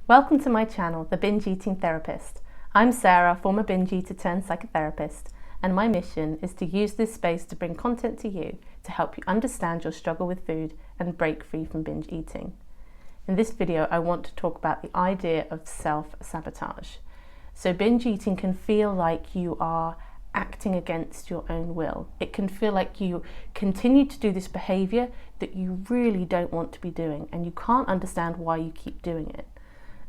Welcome to my channel, The Binge Eating Therapist. I'm Sarah, former binge eater turned psychotherapist, and my mission is to use this space to bring content to you to help you understand your struggle with food and break free from binge eating. In this video, I want to talk about the idea of self-sabotage. So binge eating can feel like you are acting against your own will. It can feel like you continue to do this behaviour that you really don't want to be doing, and you can't understand why you keep doing it.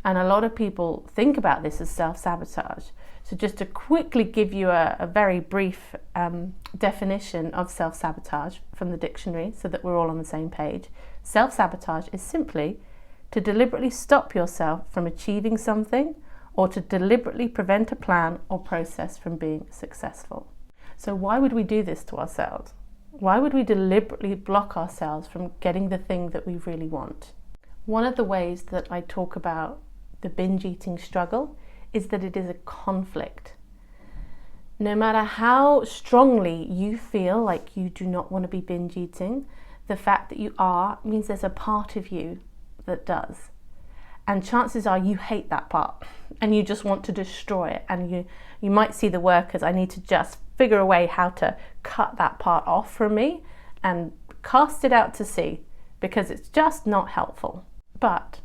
And a lot of people think about this as self-sabotage. So just to quickly give you a very brief definition of self-sabotage from the dictionary so that we're all on the same page. Self-sabotage is simply to deliberately stop yourself from achieving something or to deliberately prevent a plan or process from being successful. So why would we do this to ourselves? Why would we deliberately block ourselves from getting the thing that we really want? One of the ways that I talk about the binge eating struggle is that it is a conflict. No matter how strongly you feel like you do not want to be binge eating, the fact that you are means there's a part of you that does. And chances are you hate that part and you just want to destroy it. And you might see the work as I need to just figure a way how to cut that part off from me and cast it out to sea because it's just not helpful. But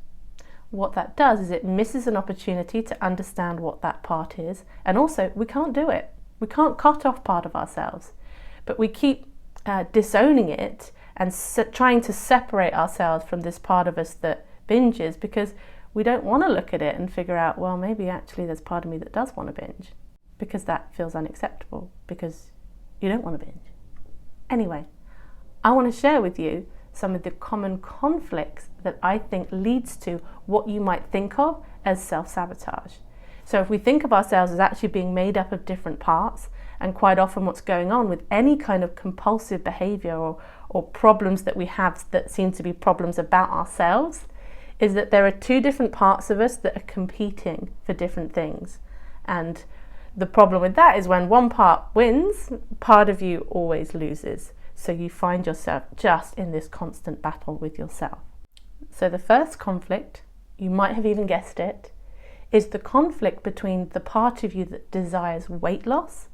what that does is it misses an opportunity to understand what that part is. And also, we can't do it. We can't cut off part of ourselves. But we keep disowning it and trying to separate ourselves from this part of us that binges because we don't want to look at it and figure out, well, maybe actually there's part of me that does want to binge because that feels unacceptable because you don't want to binge. Anyway, I want to share with you some of the common conflicts that I think leads to what you might think of as self-sabotage. So if we think of ourselves as actually being made up of different parts, and quite often what's going on with any kind of compulsive behaviour or problems that we have that seem to be problems about ourselves, is that there are two different parts of us that are competing for different things. And the problem with that is when one part wins, part of you always loses. So you find yourself just in this constant battle with yourself. So the first conflict, you might have even guessed it, is the conflict between the part of you that desires weight loss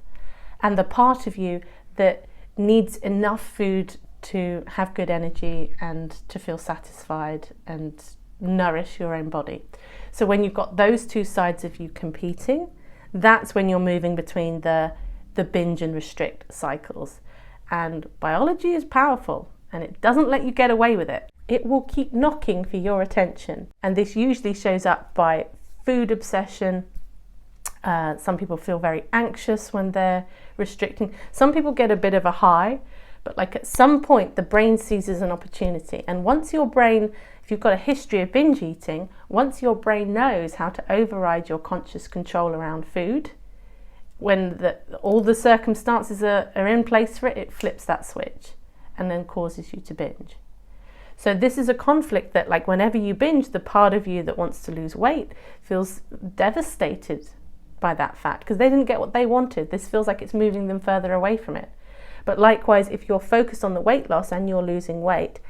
and the part of you that needs enough food to have good energy and to feel satisfied and nourish your own body. So when you've got those two sides of you competing, that's when you're moving between the binge and restrict cycles. And biology is powerful and it doesn't let you get away with it. It will keep knocking for your attention. And this usually shows up by food obsession. Some people feel very anxious when they're restricting. Some people get a bit of a high, but like at some point the brain seizes an opportunity. And once your brain, if you've got a history of binge eating, once your brain knows how to override your conscious control around food, when all the circumstances are in place for it, it flips that switch and then causes you to binge. So this is a conflict that, like, whenever you binge, the part of you that wants to lose weight feels devastated by that fact because they didn't get what they wanted. This feels like it's moving them further away from it. But likewise, if you're focused on the weight loss and you're losing weight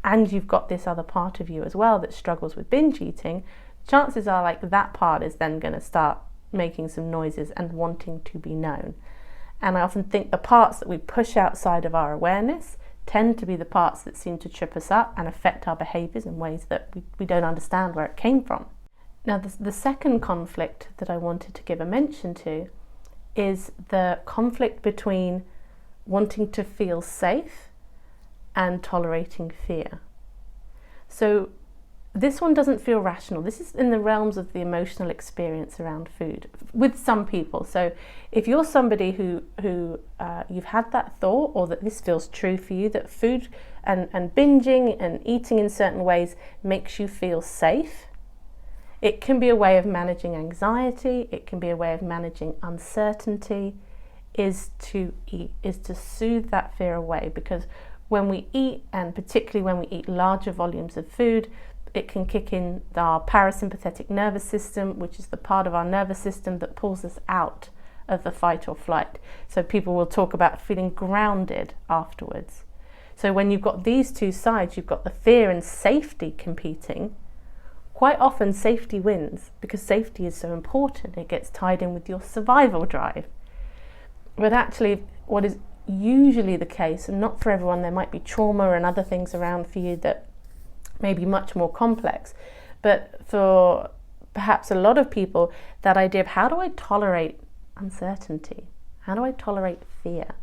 and you've got this other part of you as well that struggles with binge eating, chances are like that part is then going to start making some noises and wanting to be known. And I often think the parts that we push outside of our awareness tend to be the parts that seem to trip us up and affect our behaviours in ways that we don't understand where it came from. Now the second conflict that I wanted to give a mention to is the conflict between wanting to feel safe and tolerating fear. So this one doesn't feel rational. This is in the realms of the emotional experience around food with some people. So if you're somebody who you've had that thought or that this feels true for you, that food and binging and eating in certain ways makes you feel safe, it can be a way of managing anxiety, it can be a way of managing uncertainty, is to eat, is to soothe that fear away. Because when we eat, and particularly when we eat larger volumes of food, it can kick in our parasympathetic nervous system, which is the part of our nervous system that pulls us out of the fight or flight. So people will talk about feeling grounded afterwards. So when you've got these two sides, you've got the fear and safety competing, quite often safety wins because safety is so important. It gets tied in with your survival drive. But actually, what is usually the case, and not for everyone, there might be trauma and other things around for you that may be much more complex, but for perhaps a lot of people, that idea of how do I tolerate uncertainty? How do I tolerate fear?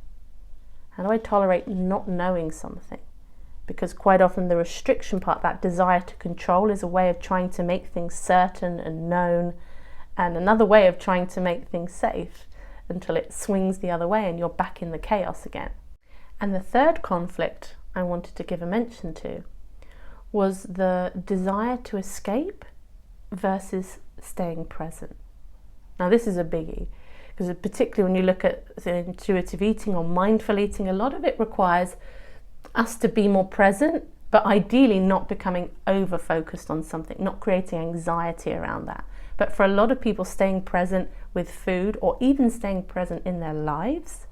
How do I tolerate not knowing something? Because quite often the restriction part, that desire to control, is a way of trying to make things certain and known, and another way of trying to make things safe until it swings the other way and you're back in the chaos again. And the third conflict I wanted to give a mention to was the desire to escape versus staying present. Now this is a biggie, because particularly when you look at intuitive eating or mindful eating, a lot of it requires us to be more present, but ideally not becoming over focused on something, not creating anxiety around that. But for a lot of people, staying present with food or even staying present in their lives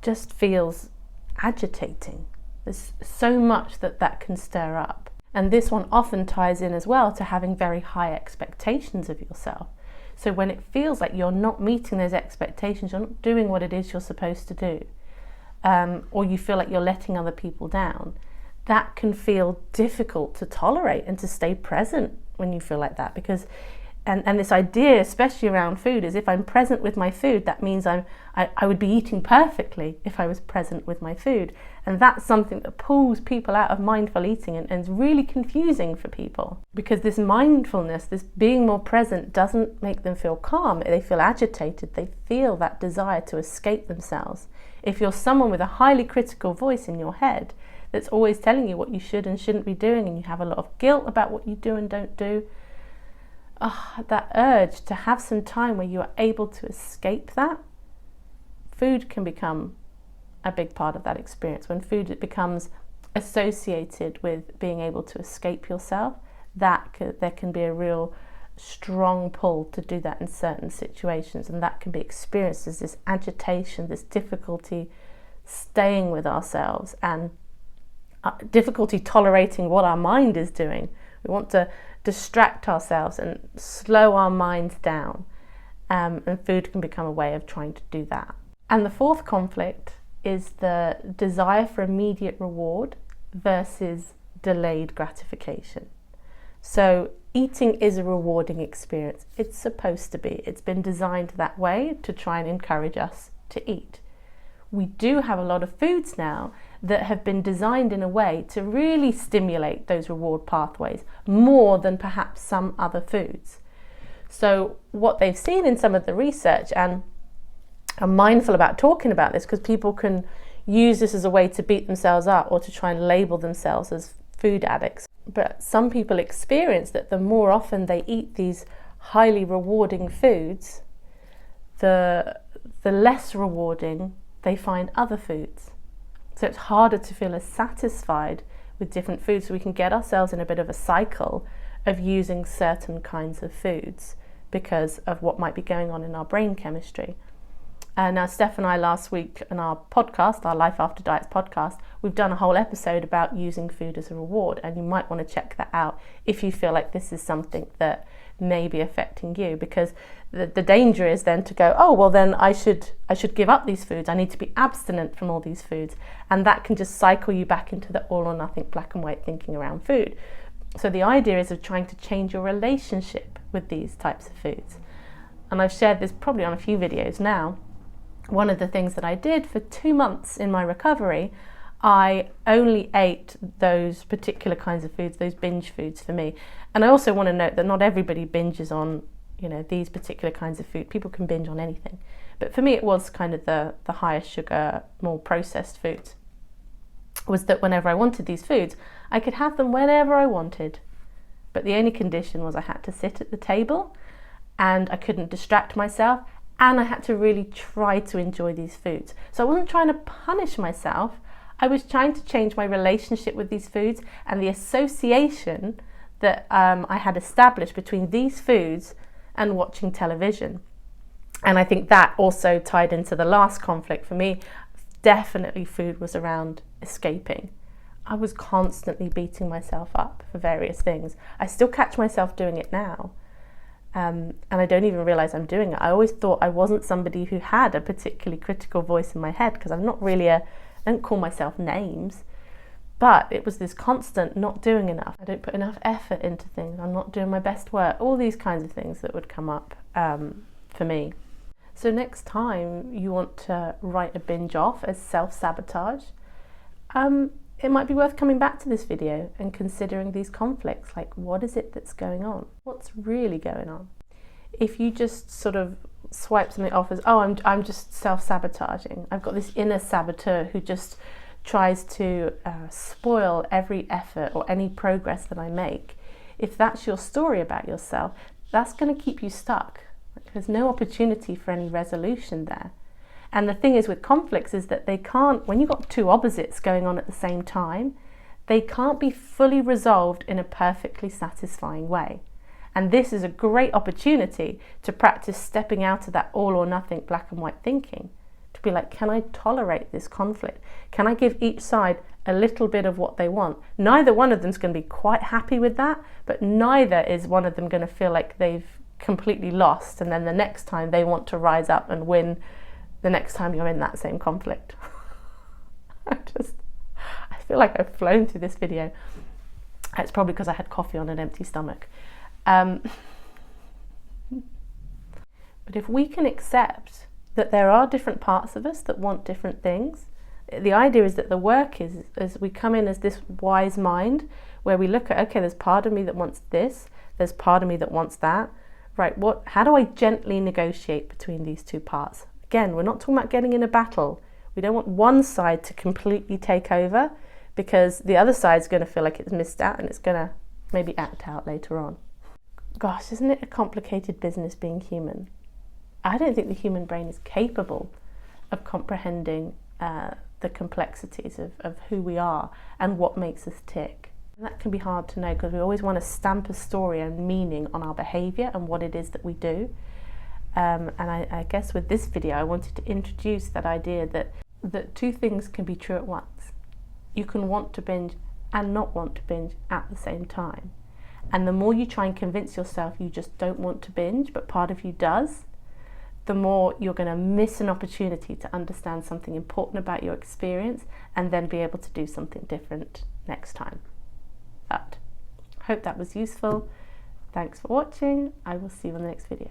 just feels agitating. There's so much that can stir up. And this one often ties in as well to having very high expectations of yourself. So when it feels like you're not meeting those expectations, you're not doing what it is you're supposed to do, or you feel like you're letting other people down, that can feel difficult to tolerate and to stay present when you feel like that. Because and this idea, especially around food, is if I'm present with my food, that means I would be eating perfectly if I was present with my food. And that's something that pulls people out of mindful eating and is really confusing for people. Because this mindfulness, this being more present, doesn't make them feel calm. They feel agitated. They feel that desire to escape themselves. If you're someone with a highly critical voice in your head that's always telling you what you should and shouldn't be doing, and you have a lot of guilt about what you do and don't do, that urge to have some time where you are able to escape that, food can become a big part of that experience. When food becomes associated with being able to escape yourself, there can be a real strong pull to do that in certain situations, and that can be experienced as this agitation, this difficulty staying with ourselves, and difficulty tolerating what our mind is doing. We want to distract ourselves and slow our minds down, and food can become a way of trying to do that. And the fourth conflict is the desire for immediate reward versus delayed gratification. So eating is a rewarding experience. It's supposed to be. It's been designed that way to try and encourage us to eat. We do have a lot of foods now that have been designed in a way to really stimulate those reward pathways more than perhaps some other foods. So what they've seen in some of the research, and I'm mindful about talking about this because people can use this as a way to beat themselves up or to try and label themselves as food addicts. But some people experience that the more often they eat these highly rewarding foods, the less rewarding they find other foods. So it's harder to feel as satisfied with different foods. So we can get ourselves in a bit of a cycle of using certain kinds of foods because of what might be going on in our brain chemistry. Now, Steph and I last week in our podcast, our Life After Diets podcast, we've done a whole episode about using food as a reward, and you might want to check that out if you feel like this is something that may be affecting you, because the danger is then to go, oh, well then I should give up these foods. I need to be abstinent from all these foods. And that can just cycle you back into the all or nothing black and white thinking around food. So the idea is of trying to change your relationship with these types of foods. And I've shared this probably on a few videos now. One of the things that I did for 2 months in my recovery, I only ate those particular kinds of foods, those binge foods for me. And I also want to note that not everybody binges on, these particular kinds of food. People can binge on anything. But for me, it was kind of the higher sugar, more processed foods. Was that whenever I wanted these foods, I could have them whenever I wanted. But the only condition was I had to sit at the table and I couldn't distract myself. And I had to really try to enjoy these foods. So I wasn't trying to punish myself. I was trying to change my relationship with these foods and the association that I had established between these foods and watching television. And I think that also tied into the last conflict for me. Definitely food was around escaping. I was constantly beating myself up for various things. I still catch myself doing it now. And I don't even realise I'm doing it. I always thought I wasn't somebody who had a particularly critical voice in my head, because I'm not really I don't call myself names, but it was this constant not doing enough. I don't put enough effort into things. I'm not doing my best work. All these kinds of things that would come up for me. So next time you want to write a binge off as self-sabotage, it might be worth coming back to this video and considering these conflicts, like what is it that's going on? What's really going on? If you just sort of swipe something off as, oh, I'm just self-sabotaging. I've got this inner saboteur who just tries to spoil every effort or any progress that I make. If that's your story about yourself, that's going to keep you stuck. There's no opportunity for any resolution there. And the thing is with conflicts is that they can't, when you've got two opposites going on at the same time, they can't be fully resolved in a perfectly satisfying way. And this is a great opportunity to practice stepping out of that all or nothing black and white thinking. To be like, can I tolerate this conflict? Can I give each side a little bit of what they want? Neither one of them's going to be quite happy with that, but neither is one of them going to feel like they've completely lost, and then the next time they want to rise up and win the next time you're in that same conflict. I feel like I've flown through this video. It's probably because I had coffee on an empty stomach. But if we can accept that there are different parts of us that want different things, the idea is that the work is we come in as this wise mind where we look at, okay, there's part of me that wants this, there's part of me that wants that. Right, how do I gently negotiate between these two parts? Again, we're not talking about getting in a battle. We don't want one side to completely take over, because the other side's going to feel like it's missed out and it's going to maybe act out later on. Gosh, isn't it a complicated business being human? I don't think the human brain is capable of comprehending the complexities of who we are and what makes us tick. And that can be hard to know, because we always want to stamp a story and meaning on our behaviour and what it is that we do. And I guess with this video I wanted to introduce that idea that two things can be true at once. You can want to binge and not want to binge at the same time. And the more you try and convince yourself you just don't want to binge, but part of you does, the more you're going to miss an opportunity to understand something important about your experience and then be able to do something different next time. But I hope that was useful. Thanks for watching. I will see you on the next video.